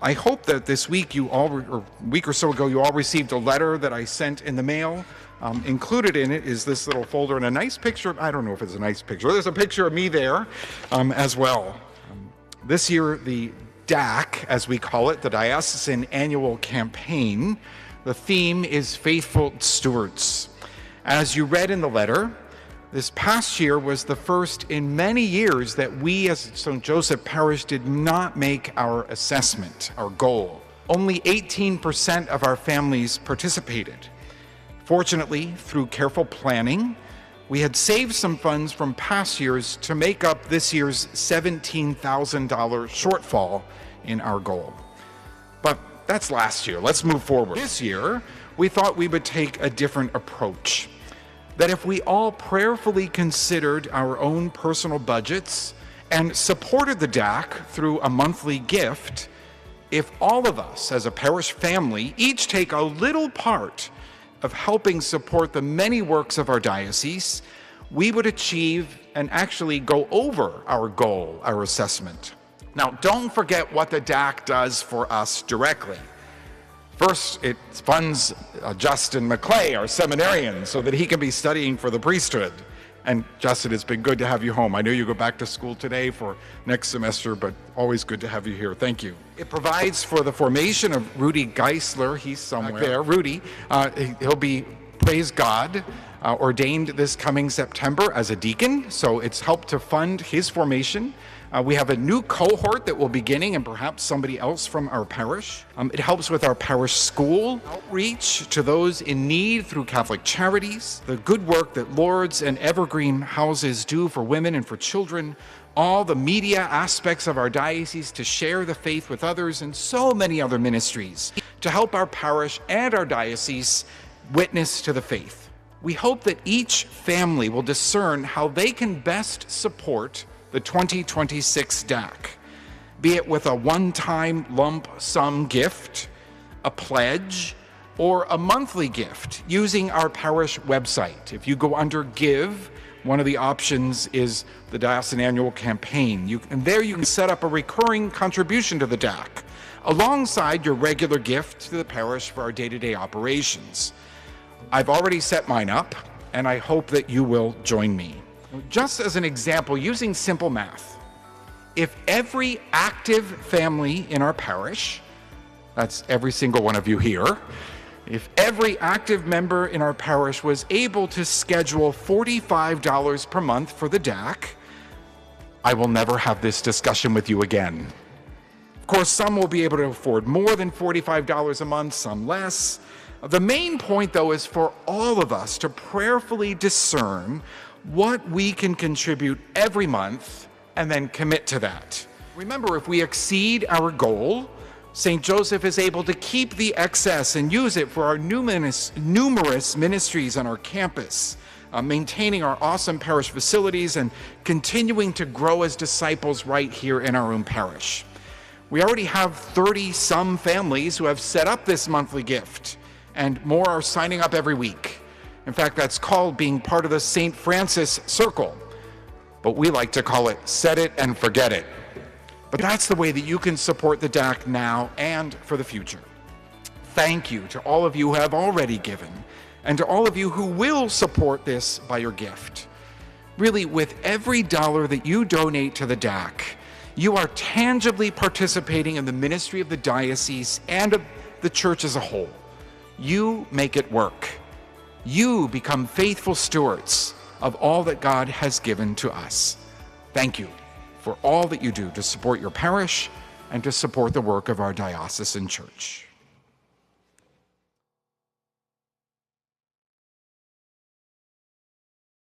I hope that this week or a week or so ago, you all received a letter that I sent in the mail. Included in it is this little folder and a nice picture. I don't know if it's a nice picture. There's a picture of me there as well. This year, the DAC, as we call it, the Diocesan Annual Campaign, the theme is Faithful Stewards. As you read in the letter, this past year was the first in many years that we as St. Joseph Parish did not make our assessment, our goal. Only 18% of our families participated. Fortunately, through careful planning, we had saved some funds from past years to make up this year's $17,000 shortfall in our goal. But that's last year. Let's move forward. This year, we thought we would take a different approach. That if we all prayerfully considered our own personal budgets and supported the DAC through a monthly gift, if all of us as a parish family each take a little part of helping support the many works of our diocese, we would achieve and actually go over our goal, our assessment. Now, don't forget what the DAC does for us directly. First, it funds Justin McClay, our seminarian, so that he can be studying for the priesthood. And Justin, it's been good to have you home. I know you go back to school today for next semester, but always good to have you here. Thank you. It provides for the formation of Rudy Geisler. He's somewhere there. Rudy, he'll be, praise God, ordained this coming September as a deacon, so it's helped to fund his formation. We have a new cohort that will be beginning, and perhaps somebody else from our parish. It helps with our parish school outreach to those in need through Catholic Charities, the good work that Lourdes and Evergreen houses do for women and for children, all the media aspects of our diocese to share the faith with others, and so many other ministries to help our parish and our diocese witness to the faith. We hope that each family will discern how they can best support the 2026 DAC, be it with a one-time lump sum gift, a pledge, or a monthly gift using our parish website. If you go under Give, one of the options is the Diocesan Annual Campaign. And there you can set up a recurring contribution to the DAC, alongside your regular gift to the parish for our day-to-day operations. I've already set mine up, and I hope that you will join me. Just as an example, using simple math, if every active family in our parish, that's every single one of you here, if every active member in our parish was able to schedule $45 per month for the DAC, I will never have this discussion with you again. Of course, some will be able to afford more than $45 a month, some less. The main point, though, is for all of us to prayerfully discern what we can contribute every month and then commit to that. Remember, if we exceed our goal, St. Joseph is able to keep the excess and use it for our numerous ministries on our campus, maintaining our awesome parish facilities and continuing to grow as disciples right here in our own parish. We already have 30-some families who have set up this monthly gift, and more are signing up every week. In fact, that's called being part of the St. Francis Circle, but we like to call it set it and forget it. But that's the way that you can support the DAC now and for the future. Thank you to all of you who have already given, and to all of you who will support this by your gift. Really, with every dollar that you donate to the DAC, you are tangibly participating in the ministry of the diocese and of the church as a whole. You make it work. You become faithful stewards of all that God has given to us. Thank you for all that you do to support your parish and to support the work of our diocesan church.